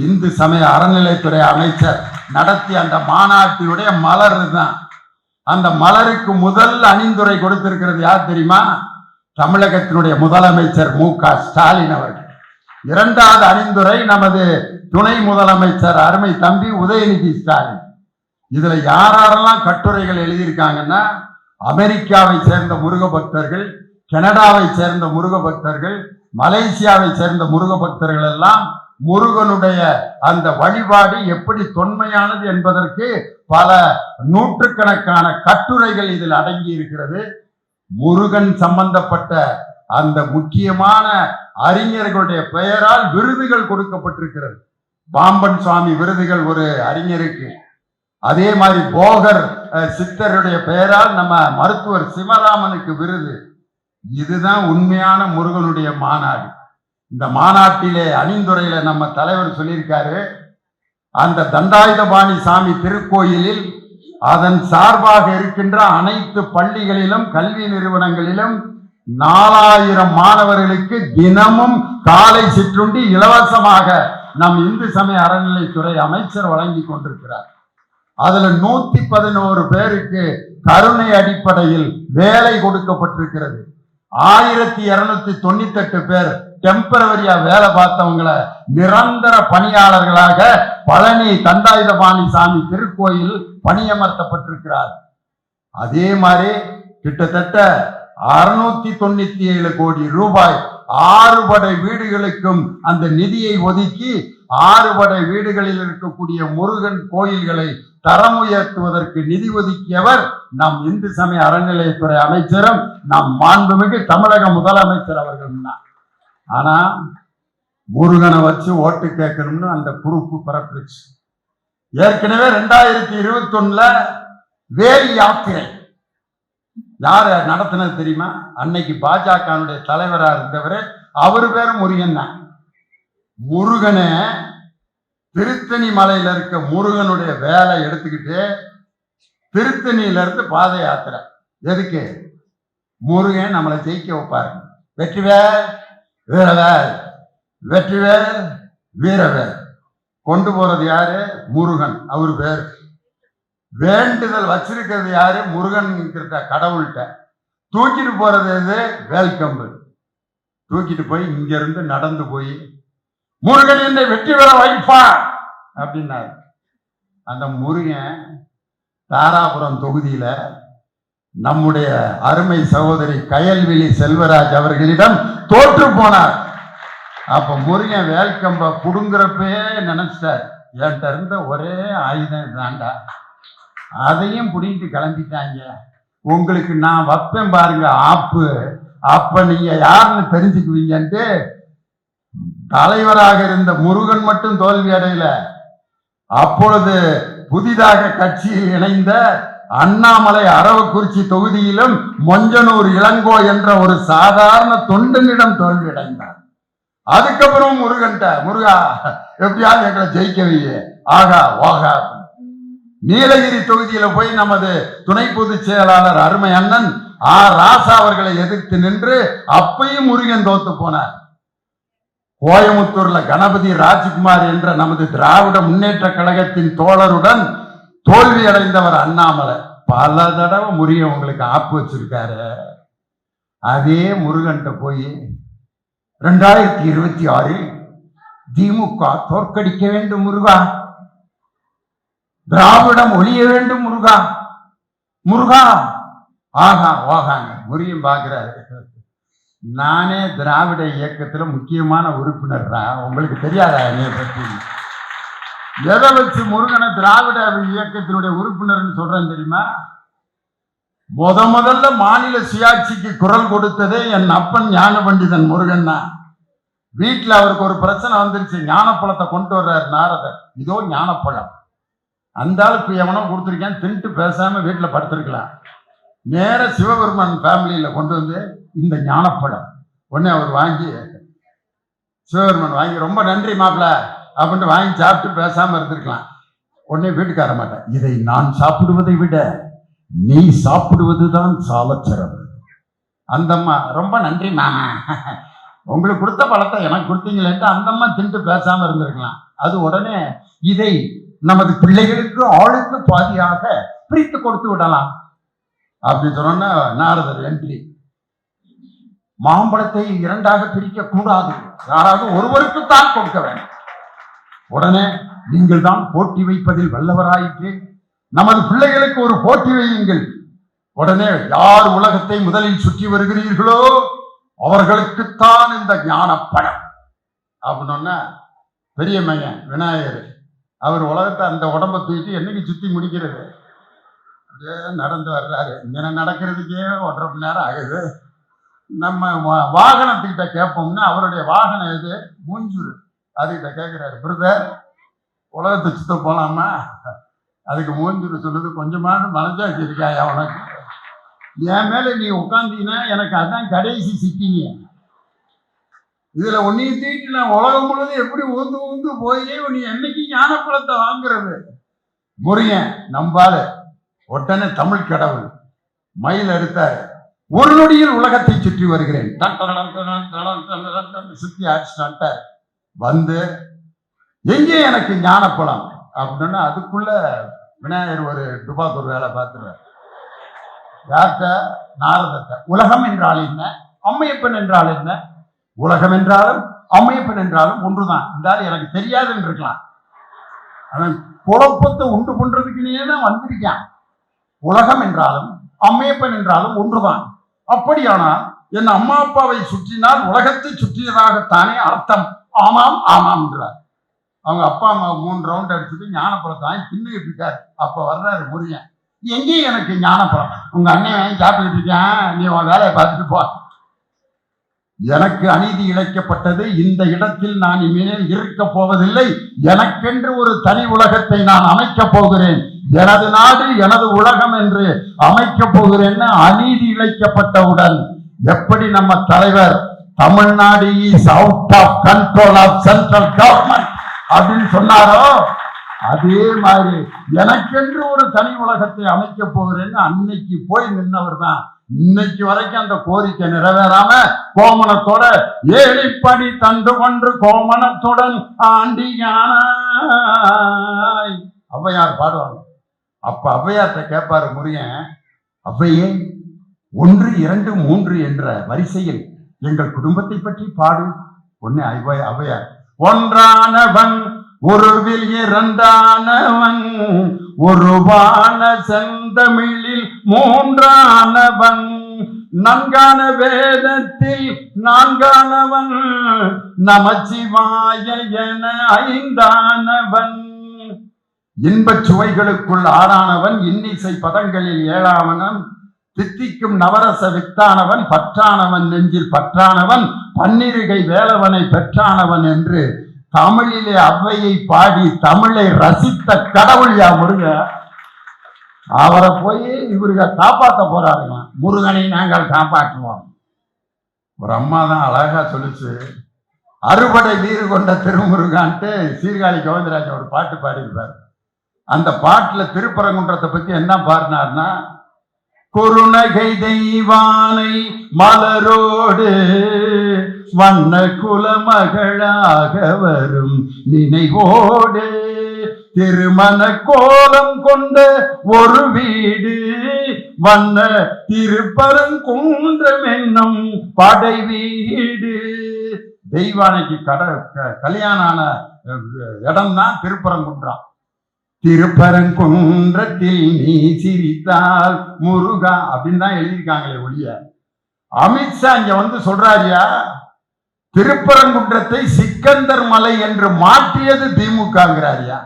இந்து சமய அறநிலைத்துறை அமைச்சர் நடத்திய அந்த மாநாட்டினுடைய மலர் தான். அந்த மலருக்கு முதல் அணிந்துரை கொடுத்திருக்கிறது யார் தெரியுமா? தமிழகத்தினுடைய முதலமைச்சர் மு.க.ஸ்டாலின் அவர்கள். இரண்டாவது அணிந்துரை நமது துணை முதலமைச்சர் அருமை தம்பி உதயநிதி ஸ்டாலின். இதுல யாரெல்லாம் கட்டுரைகள் எழுதியிருக்காங்கன்னா, அமெரிக்காவை சேர்ந்த முருக பக்தர்கள், கனடாவை சேர்ந்த முருக பக்தர்கள், மலேசியாவை சேர்ந்த முருக பக்தர்கள் எல்லாம் முருகனுடைய அந்த வழிபாடு எப்படி தொன்மையானது என்பதற்கு பல நூற்றுக்கணக்கான கட்டுரைகள் இதில் அடங்கி இருக்கிறது. முருகன் சம்பந்தப்பட்ட அந்த முக்கியமான அறிஞர்களுடைய பெயரால் விருதுகள் கொடுக்கப்பட்டிருக்கிறது. பாம்பன் சுவாமி விருதுகள் ஒரு அறிஞருக்கு, அதே மாதிரி போகர் சித்தருடைய பெயரால் நம்ம மருத்துவர் சிவராமனுக்கு விருது. இதுதான் உண்மையான முருகனுடைய மாநாடு. இந்த மாநாட்டிலே அணிந்துரையில நம்ம தலைவர் சொல்லியிருக்காரு, அந்த தண்டாயுதபாணி சாமி திருக்கோயிலில் அதன் சார்பாக இருக்கின்ற அனைத்து பள்ளிகளிலும் கல்வி நிறுவனங்களிலும் 4000 மாணவர்களுக்கு தினமும் காலை சிற்றுண்டி இலவசமாக நம் இந்து சமய அறநிலைத்துறை அமைச்சர் வழங்கி கொண்டிருக்கிறார். அதுல 111 பேருக்கு கருணை அடிப்படையில் வேலை கொடுக்கப்பட்டிருக்கிறது. 1298 பேர் டெம்பரவரியா வேலை பார்த்தவங்களை நிரந்தர பணியாளர்களாக பழனி தண்டாயுதபாணி சாமி திருக்கோயில் பணியமர்த்தப்பட்டிருக்கிறார். அதே மாதிரி கிட்டத்தட்ட 697 கோடி ரூபாய் 6 படை வீடுகளுக்கும் அந்த நிதியை ஒதுக்கி 6 படை வீடுகளில் இருக்கக்கூடிய முருகன் கோயில்களை தரம் உயர்த்துவதற்கு நிதி ஒதுக்கியவர் நம் இந்து சமய அறநிலையத்துறை அமைச்சரும் நம் மாண்புமிகு தமிழக முதலமைச்சர் அவர்கள் தான். ஆனா முருகனை வச்சு ஓட்டு கேட்கணும்னு அந்த குரூப்பு பரப்பிடுச்சு. ஏற்கனவே 2021 வேல் யாத்திரை யார நடத்தினது தெரியுமா? அன்னைக்கு பாஜகனுடைய தலைவரா இருந்தவர், அவரு பேர் முருகன் தான். முருகனை திருத்தணி மலையில இருக்க முருகனுடைய வேலை எடுத்துக்கிட்டு திருத்தணியில இருந்து பாத யாத்திரை. எதுக்கு? முருகன் நம்மளை ஜெயிக்க வைப்பாரு. வெற்றிவேல் வீரவேல், வெற்றிவேல் வீரவேல். கொண்டு போறது யாரு? முருகன். அவரு பேர். வேண்டுதல் வச்சிருக்கிறது யாரு? முருகன் கிட்ட, கடவுள்கிட்ட. தூக்கிட்டு போறது எது? வேல்கம்பு. தூக்கிட்டு போய் இங்க இருந்து நடந்து போய் முருகன் என்னை வெற்றி பெற வைப்பான் அப்படின்னாரு. அந்த முருகன் தாராபுரம் தொகுதியில நம்முடைய அருமை சகோதரி கயல்விழி செல்வராஜ் அவர்களிடம் தோற்று போனார். அப்ப முருகன் வேல்கம்ப புடுங்குறப்பே நினைச்சிட்டார், என்கிட்ட இருந்த ஒரே ஆயுதம் தாண்டா, அதையும் புடிங்கிட்டு கிளம்பிட்டாங்க, உங்களுக்கு நான் வைப்பேன் பாருங்க ஆப்பு, அப்ப நீங்க யாருன்னு தெரிஞ்சுக்குவீங்கன்ட்டு தலைவராக இருந்த முருகன் மட்டும் தோல்வி அடையல. அப்பொழுது புதிதாக கட்சியில் இணைந்த அண்ணாமலை அரவக்குறிச்சி தொகுதியிலும் மொஞ்சனூர் இளங்கோ என்ற ஒரு சாதாரண தொண்டனிடம் தோல்வி அடைந்தார். அதுக்கப்புறம் முருகன்ட்ட, முருகா எப்படியாவது எங்களை ஜெயிக்கவையே, ஆகா ஓகா. நீலகிரி தொகுதியில போய் நமது துணை பொதுச் செயலாளர் அருமை அண்ணன் ராசா அவர்களை எதிர்த்து நின்று அப்பையும் முருகன் தோத்து போனார். கோயமுத்தூர்ல கணபதி ராஜ்குமார் என்ற நமது திராவிட முன்னேற்ற கழகத்தின் தோழருடன் தோல்வி அடைந்தவர் அண்ணாமலை. பல தடவை முருகன் உங்களுக்கு ஆப்பு வச்சிருக்காரு. அதே முருகன்ட்ட போய் 2026 திமுக தோற்கடிக்க வேண்டும் முருகா, திராவிடம் ஒழிய வேண்டும் முருகா, முருகா ஆகா ஓகாங்க. முருகன் பாக்குறாரு, நானே திராவிட இயக்கத்துல முக்கியமான உறுப்பினர் தான், உங்களுக்கு தெரியாதா என்னைய பற்றி? எதை வச்சு முருகனை திராவிட இயக்கத்தினுடைய உறுப்பினர்னு சொல்றேன் தெரியுமா? முதல்ல மாநில சுயாட்சிக்கு குரல் கொடுத்ததே என் அப்பன் ஞான பண்டிதன் முருகன் தான். வீட்டுல அவருக்கு ஒரு பிரச்சனை வந்துருச்சு, ஞானப்பழத்தை கொண்டு வர்றாரு நாரதர், இதோ ஞானப்பழம். அந்த ஆளுக்கு எவனோ கொடுத்துருக்கேன், தின்ட்டு பேசாம வீட்டுல படுத்திருக்கலாம். நேர சிவபெருமான் ஃபேமிலியில கொண்டு வந்து இந்த ஞானப்பழம் உடனே அவர் வாங்கி, சிவபெருமான் வாங்கி ரொம்ப நன்றி மாப்பிள்ள அப்படின்ட்டு வாங்கி சாப்பிட்டு பேசாம இருந்திருக்கலாம். உடனே வீட்டுக்கார மாட்டேன், இதை நான் சாப்பிடுவதை விட நீ சாப்பிடுவதுதான் சாலச்சிறப்பு. அந்த அம்மா ரொம்ப நன்றி மாமா, உங்களுக்கு கொடுத்த பழத்தை எனக்கு கொடுத்தீங்களேன்ட்டு அந்த அம்மா தின்ட்டு பேசாம இருந்திருக்கலாம். அது உடனே இதை நமது பிள்ளைகளுக்கு ஆளுக்கு பாதியாக பிரித்து கொடுத்து விடலாம் அப்படின்னு சொன்னா நாரதர் என்ட்ரி. மாம்பழத்தை இரண்டாக பிரிக்க கூடாது, யாராவது ஒருவருக்கு தான் கொடுக்க வேண்டும். உடனே நீங்கள் தான் போட்டி வைப்பதில் வல்லவராயிற்று, நமது பிள்ளைகளுக்கு ஒரு போட்டி வையுங்கள். உடனே யார் உலகத்தை முதலில் சுற்றி வருகிறீர்களோ அவர்களுக்குத்தான் இந்த ஞான பழம் அப்படின்னா பெரிய மையன் விநாயகர் அவர் உலகத்தை அந்த உடம்பை தூக்கிட்டு என்னைக்கு சுத்தி முடிக்கிறது நடந்து வர்றாரு. இங்கே நடக்கிறதுக்கே 1.5 மணி நேரம் ஆகுது. நம்ம வாகனத்துக்கிட்ட கேட்போம்னா அவருடைய வாகனம் எது? மூஞ்சூர். அதுகிட்ட கேட்கிறாரு, பிரதர் உலகத்தை சுத்த போலாமா? அதுக்கு மூஞ்சூர் சொல்லுது, கொஞ்சமாவது மனசாட்சி இருக்கா உனக்கு? என் மேல நீ உட்காந்தீங்கன்னா எனக்கு அதான் கடைசி சிட்டிங்க. இதுல ஒன்னையும் தீட்டு நான் உலகம் முழுவதும் எப்படி ஊந்து ஊந்து போய் நீ என்னைக்கு ஞானப்பழத்தை வாங்குறது? முருகன் நம்பால உடனே தமிழ் கடவுள் மயில் எடுத்தாரு, ஒரு நொடியில் உலகத்தை சுற்றி வருகிறேன், சுத்தி அடிச்சுட்டார். வந்து எங்கே எனக்கு ஞானப்பழம் அப்படின்னா அதுக்குள்ள விநாயகர் ஒரு டுபாக்கு ஒரு வேலை பார்த்துருவார். யார்கிட்ட? நாரதர்கிட்ட. உலகம் என்றால் என்ன, அம்மையப்பன் என்றால் என்ன? உலகம் என்றாலும் அம்மையப்பன் என்றாலும் ஒன்றுதான். இருந்தாலும் எனக்கு தெரியாதுன்னு இருக்கலாம், அவன் குழப்பத்தை உண்டு பண்றதுக்குன்னே தான் வந்திருக்கான். உலகம் என்றாலும் அம்மையப்பன் என்றாலும் ஒன்றுதான். அப்படியானால் என் அம்மா அப்பாவை சுற்றினால் உலகத்தை சுற்றியதாகத்தானே அர்த்தம். ஆமாம் ஆமாம் என்றார். அவங்க அப்பா அம்மா 3 ரவுண்ட் அடிச்சுட்டு ஞானப்பழத்தை வாங்கி தின்னுகிட்டு இருக்காரு. அப்ப வர்றாரு முருகன், எங்கேயும் எனக்கு ஞானப்பழம், உங்க அண்ணன் வாங்கி சாப்பிட்டுக்கிட்டு இருக்கேன், நீ உன் வேலையை பார்த்துட்டு போ. எனக்கு அநீதி இழைக்கப்பட்டது, இந்த இடத்தில் நான் இனிமேல் இருக்க போவதில்லை, எனக்கென்று ஒரு தனி உலகத்தை நான் அமைக்கப் போகிறேன், எனது நாடு எனது உலகம் என்று அமைக்கப் போகிறேன்னு அநீதி இழைக்கப்பட்டவுடன் எப்படி நம்ம தலைவர் Tamil Nadu is out of control of central government அப்படின்னு சொன்னாரோ அதே மாதிரி எனக்கென்று ஒரு தனி உலகத்தை அமைக்க போகிறேன்னு அன்னைக்கு போய் நின்னவர் தான் இன்னைக்கு வரைக்கும் அந்த கோரிக்கை நிறைவேறாம கோமணத்தோட ஏழிப்படி தண்டு கொன்று கோமணத்துடன் ஆண்டியானாய் ஔவையார் பாடுவாங்க. அப்ப ஔவையார்ட்ட கேட்பாரு முருகன், ஔவையே 1, 2, 3 என்ற வரிசையில் எங்கள் குடும்பத்தை பற்றி பாடு. ஒன்னு ஔவையார், ஒன்றானவன் ஒருவில் இரண்டானவன் ஒருவான செந்தமிழில் மூன்றானவன் நன்கான வேதத்தில் நான்கானவன் நமச்சிவாய என 5ஆனவன் இன்பச் சுவைகளுக்குள் 6ஆனவன் இன்னிசை பதங்களில் 7ஆவனன் தித்திக்கும் நவரச வித்தானவன் பற்றானவன் நெஞ்சில் பற்றானவன் பன்னிருகை வேலவனை பெற்றானவன் என்று தமிழிலே ஔவையை பாடி தமிழை ரசித்த கடவுள் யா முருகன். அவரை போய் இவருக காப்பாற்ற போறாருங்க. முருகனை நாங்கள் காப்பாற்றுவோம். ஒரு அம்மா தான் அழகா சொல்லிச்சு, அறுபடை வீறு கொண்ட திருமுருகான்ட்டு சீர்காழி கோவிந்தராஜன் ஒரு பாட்டு பாடியிருப்பார். அந்த பாட்டுல திருப்பரங்குன்றத்தை பத்தி என்ன பாடினார்னா, குறுநகை தெய்வானை மலரோடு வண்ண குலமகளாக வரும் நினைவோடு திருமண கோலம் கொண்ட ஒரு வீடு வண்ண திருப்பரங்குன்றம் என்னும் படை வீடு. தெய்வானைக்கு கல்யாணம் ஆன இடம் தான் திருப்பரங்குன்றம். திருப்பரங்குன்றத்தில் நீ சிரித்தால் முருகா அப்படின்னு தான் எழுதியிருக்காங்களே ஒழிய அமித்ஷா இங்க வந்து சொல்றாரியா திருப்பரங்குன்றத்தை சிக்கந்தர் மலை என்று மாற்றியது திமுகங்கிறாரியா.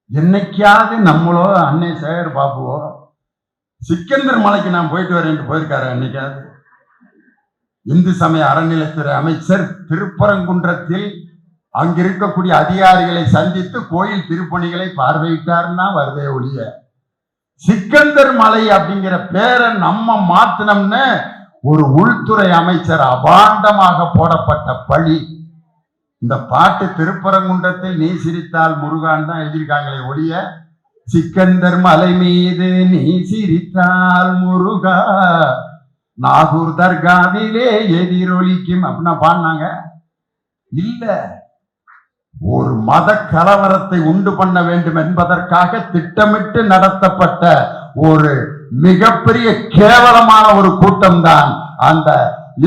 என்னைக்காவது நம்மளோ அன்னை சேகர் பாபுவோ சிக்கந்தர் மலைக்கு நான் போயிட்டு வரேன் போயிருக்காரு என்னைக்காவது? இந்து சமய அறநிலைத்துறை அமைச்சர் திருப்பரங்குன்றத்தில் அங்க இருக்கக்கூடிய அதிகாரிகளை சந்தித்து கோயில் திருப்பணிகளை பார்வையிட்டாருன்னா வருதே ஒழிய சிக்கந்தர் மலை அப்படிங்கிற பேரை நம்ம மாத்தினோம்னு ஒரு உள்துறை அமைச்சர் அபாண்டமாக போடப்பட்ட பழி. இந்த பாட்டு திருப்பரங்குன்றத்தில் நீ சிரித்தால் முருகான் தான் எழுதியிருக்காங்களே ஒழிய சிக்கந்தர் மலை மீது நீ சிரித்தால் முருகா நாகூர் தர்காவிலே எதிரொலிக்கும் அப்படின்னா பாடினாங்க இல்ல. ஒரு மத கலவரத்தை உண்டு பண்ண வேண்டும் என்பதற்காக திட்டமிட்டு நடத்தப்பட்ட ஒரு மிகப்பெரிய கேவலமான ஒரு கூட்டம் தான் அந்த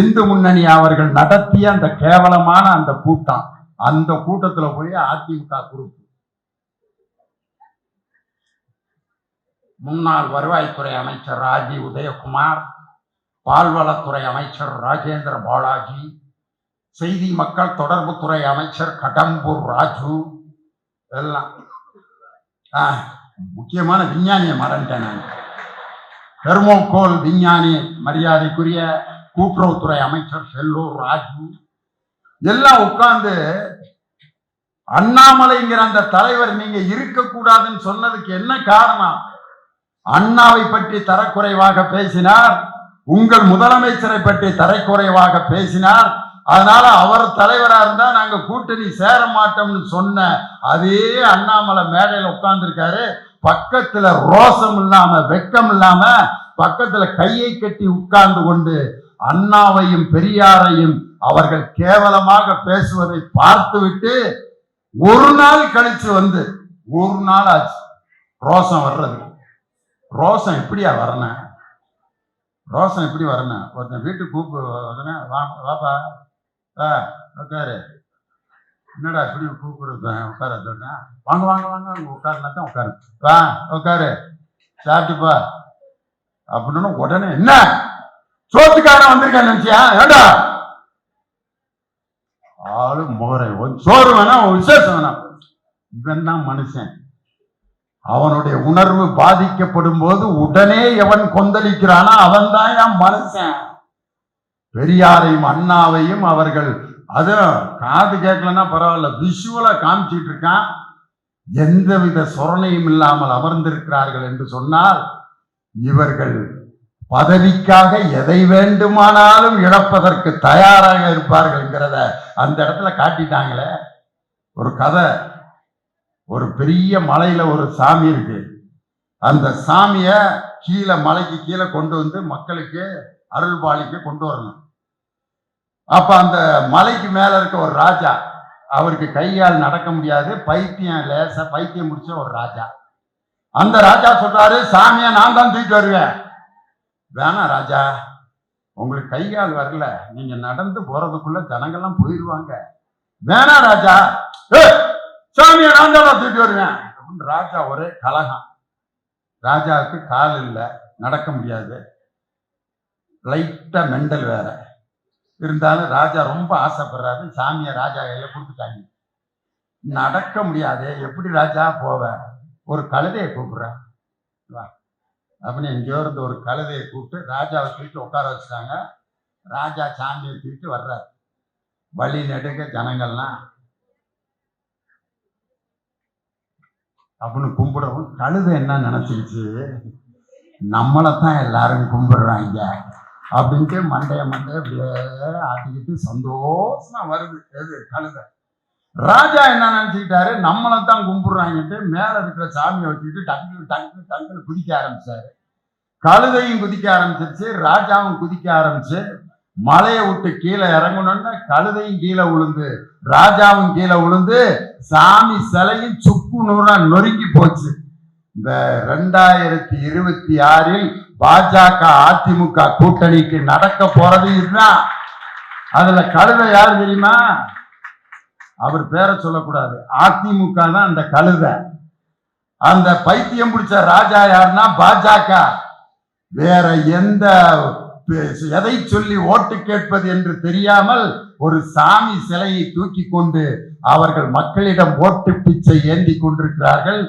இந்து முன்னணி அவர்கள் நடத்திய அந்த கேவலமான அந்த கூட்டம். அந்த கூட்டத்துல போய் அதிமுக குரூப் முன்னாள் வருவாய்த்துறை அமைச்சர் ராஜி உதயகுமார், பால்வளத்துறை அமைச்சர் ராஜேந்திர பாலாஜி, செய்தி மக்கள் தொடர்புத்துறை அமைச்சர் கடம்பூர் ராஜு, எல்லாம் முக்கியமான விஞ்ஞானியை மறந்துட்டேன் நான். தெர்மோகோல் விஞ்ஞானி மரியாதைக்குரிய கூட்டுறவுத்துறை அமைச்சர் செல்லூர் ராஜு எல்லாம் உட்கார்ந்து அண்ணாமலைங்கிற அந்த தலைவர் நீங்க இருக்கக்கூடாதுன்னு சொன்னதுக்கு என்ன காரணம்? அண்ணாவை பற்றி தரக்குறைவாக பேசினார், உங்கள் முதலமைச்சரை பற்றி தரக்குறைவாக பேசினார், அதனால அவர் தலைவரா இருந்தா நாங்க கூட்டணி சேர மாட்டோம்னு சொன்ன அதே அண்ணாமலை மேடையில உட்கார்ந்துருக்காரு. பக்கத்துல ரோசம் இல்லாம வெக்கம் இல்லாம பக்கத்துல கையை கட்டி உட்கார்ந்து கொண்டு அண்ணாவையும் பெரியாரையும் அவர்கள் கேவலமாக பேசுவதை பார்த்துவிட்டு ஒரு நாள் கழிச்சு வந்து ஒரு நாள் ஆச்சு ரோசம் வர்றது. ரோசம் எப்படியா வரணும்? ரோசம் எப்படி வரணும்? ஒருத்தன் வீட்டுக்கு கூப்பிடுறேன், வாப்பா உட்காரு, என்னடா இப்படி கூப்பிடுறது? உட்கார சொன்னேன், வாங்க வாங்க வாங்க உட்காருனா தான் உட்காரு, வா உட்காரு, சாப்பிட்டுப்பா அப்படின்னு உடனே என்ன சோத்துக்காரன் வந்திருக்கான்னு நினைச்சியா? ஏண்டா ஆளு முகரை சோறு வேணாம், விசேஷம் வேணாம். இவன் தான் மனுஷன். அவனுடைய உணர்வு பாதிக்கப்படும் போது உடனே எவன் கொந்தளிக்கிறானா அவன் தான் என் மனுஷன். பெரியாரையும் அண்ணாவையும் அவர்கள் அது காது கேட்கலன்னா பரவாயில்ல, விஷுவலா காமிச்சிட்டு இருக்கான். எந்தவித சொரணையும் இல்லாமல் அமர்ந்திருக்கிறார்கள் என்று சொன்னால் இவர்கள் பதவிக்காக எதை வேண்டுமானாலும் இழப்பதற்கு தயாராக இருப்பார்கள் என்கிறத அந்த இடத்துல காட்டிட்டாங்களே. ஒரு கதை, ஒரு பெரிய மலையில ஒரு சாமி இருக்கு. அந்த சாமிய கீழே மலைக்கு கீழே கொண்டு வந்து மக்களுக்கு அருள்பாலிக்க கொண்டு வரணும். அப்ப அந்த மலைக்கு மேல இருக்க ஒரு ராஜா, அவருக்கு கையால் நடக்க முடியாது, பைத்தியம் லேசா பைத்தியம் முடிச்ச ஒரு ராஜா. அந்த ராஜா சொல்றாரு, சாமியா நான் தான் தூக்கிட்டு வருவேன். வேணாம் ராஜா, உங்களுக்கு கைகால் வரல, நீங்க நடந்து போறதுக்குள்ள ஜனங்கள்லாம் போயிடுவாங்க. வேணாம் ராஜா, சாமியை நான் தான் தூக்கிட்டு வருவேன் அப்படின்னு ராஜா ஒரே கலகம். ராஜாவுக்கு கால் இல்லை, நடக்க முடியாது, லைட்டா மெண்டல் வேற. இருந்தாலும் ராஜா ரொம்ப ஆசைப்படுறாரு. சாமியை ராஜா கையில கொடுத்துட்டாங்க. நடக்க முடியாது, எப்படி ராஜா போவ? ஒரு கழுதையை கூப்பிடுறேன் அப்படின்னு எங்கேயோ இருந்து ஒரு கழுதையை கூப்பிட்டு ராஜாவை தூக்கிட்டு உட்கார வச்சுட்டாங்க. ராஜா சாமியை தூக்கிட்டு வர்றார். வழி நெடுங்க ஜனங்கள்லாம் அப்படின்னு கும்பிடவும் கழுதை என்ன நினைச்சிருச்சு, நம்மளைத்தான் எல்லாரும் கும்பிடுறாங்க அப்படின்ட்டு மண்டைய அப்படியே ஆட்டிக்கிட்டு சந்தோஷமா வருது. எது கழுதை. ராஜா என்ன நினைச்சுக்கிட்டாரு, நம்மளைத்தான் கும்பிடுறாங்கன்ட்டு மேல இருக்கிற சாமியை வச்சுக்கிட்டு டக்கு டக்கு டக்குன்னு குதிக்க ஆரம்பிச்சாரு. கழுதையும் குதிக்க ஆரம்பிச்சிருச்சு, ராஜாவும் குதிக்க ஆரம்பிச்சு மலையை விட்டு கீழே இறங்கணும்னா கழுதையும் கீழே விழுந்து ராஜாவும் கீழே விழுந்து சாமி சிலையும் சுக்கு நூறா நொறுங்கி போச்சு. இந்த 2026 பாஜக அதிமுக கூட்டணிக்கு நடக்க போறது இதுதான். அதுல கழுதை யாரு தெரியுமா? அவர் பேரை சொல்லக்கூடாது, அதிமுக தான் அந்த கழுதை. அந்த பைத்தியம் பிடிச்ச ராஜா யாருன்னா பாஜக. வேற எந்த எதை சொல்லி ஓட்டு கேட்பது என்று தெரியாமல் ஒரு சாமி சிலையை தூக்கி கொண்டு அவர்கள் மக்களிடம் ஓட்டு பிச்சை ஏந்தி கொண்டிருக்கிறார்கள்.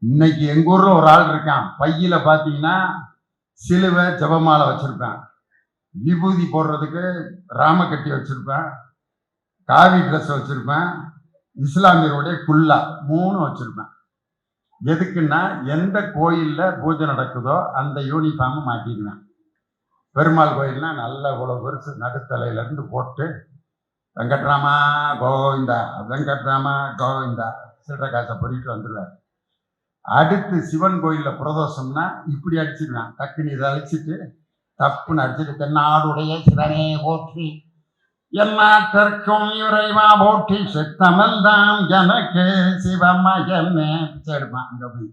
இன்னைக்கு எங்க ஊர்ல ஒரு ஆள் இருக்கான், பையில பாத்தீங்கன்னா சிலுவை ஜபமாலை வச்சிருப்பேன், விபூதி போடுறதுக்கு ராம கட்டி வச்சிருப்பேன், காவி ட்ரெஸ் வச்சிருப்பேன், இஸ்லாமியருடைய குல்லா 3 வச்சிருப்பேன். எதுக்குன்னா எந்த கோயில்ல பூஜை நடக்குதோ அந்த யூனிஃபார்ம் மாட்டிடுவேன். பெருமாள் கோயில்னா நல்ல இவ்வளவு பெருசு நடுத்தலையில இருந்து போட்டு வெங்கட்ராமா கோவிந்தா வெங்கட்ராமா கோவிந்தா சில்லற காசை பொறிட்டு வந்துடுவார். அடுத்து சிவன் கோயில்ல பிரதோஷம்னா இப்படி அடிச்சிடுவேன், டக்குன்னு இதை அழிச்சிட்டு தப்புன்னு அடிச்சுட்டு தென்னாடுடைய சிவனே போற்றி எந்நாட்டிற்கும் இறைவா போற்றி சித்தமெல்லாம் எனக்கு சிவமயமே சேர்ப்பான். அங்க போய்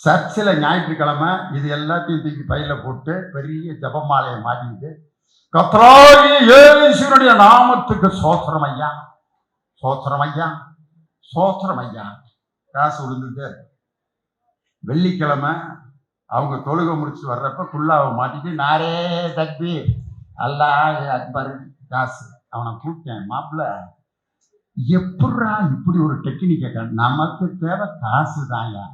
சர்ச்சில் ஞாயிற்றுக்கிழமை இது எல்லாத்தையும் தூக்கி பையில போட்டு பெரிய ஜபமாலையை மாட்டிக்கிட்டு கர்த்தராகிய இயேசுவினுடைய நாமத்துக்கு சோத்திரம் ஐயா, சோத்திரம் ஐயா, சோத்திரம் ஐயா, காசு விழுந்துட்டே இருக்கு. வெள்ளிக்கிழமை அவங்க தொழுகை முடிச்சு வர்றப்ப குல்லாவை மாட்டிட்டு நாரே தக்பி அல்லாஹ் அக்பர் காசு. அவனை கூப்பிட்டேன், மாப்பிள்ள எப்படா இப்படி ஒரு டெக்னிக்கை, நமக்கு தேவை காசு தாயா,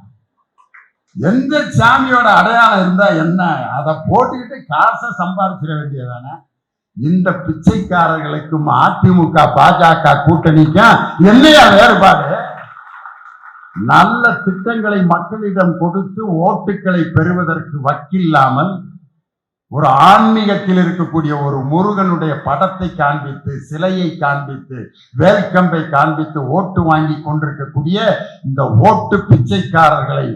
எந்த சாமியோட அடையாளம் இருந்தா என்ன, அதை போட்டுக்கிட்டு காசை சம்பாதிச்சிட வேண்டியதானே. இந்த பிச்சைக்காரர்களுக்கும் அதிமுக பாஜக கூட்டணிக்கும் என்னையா வேறுபாடு? நல்ல திட்டங்களை மக்களிடம் கொடுத்து ஓட்டுக்களை பெறுவதற்கு வக்கில்லாமல் ஒரு ஆன்மீகத்தில் இருக்கக்கூடிய ஒரு முருகனுடைய படத்தை காண்பித்து, சிலையை காண்பித்து, வேல்கம்பை காண்பித்து ஓட்டு வாங்கி கொண்டிருக்கக்கூடிய இந்த ஓட்டு பிச்சைக்காரர்களை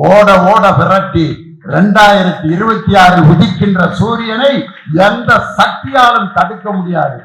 ஓட ஓட விரட்டி 2026 உதிக்கின்ற சூரியனை எந்த சக்தியாலும் தடுக்க முடியாது.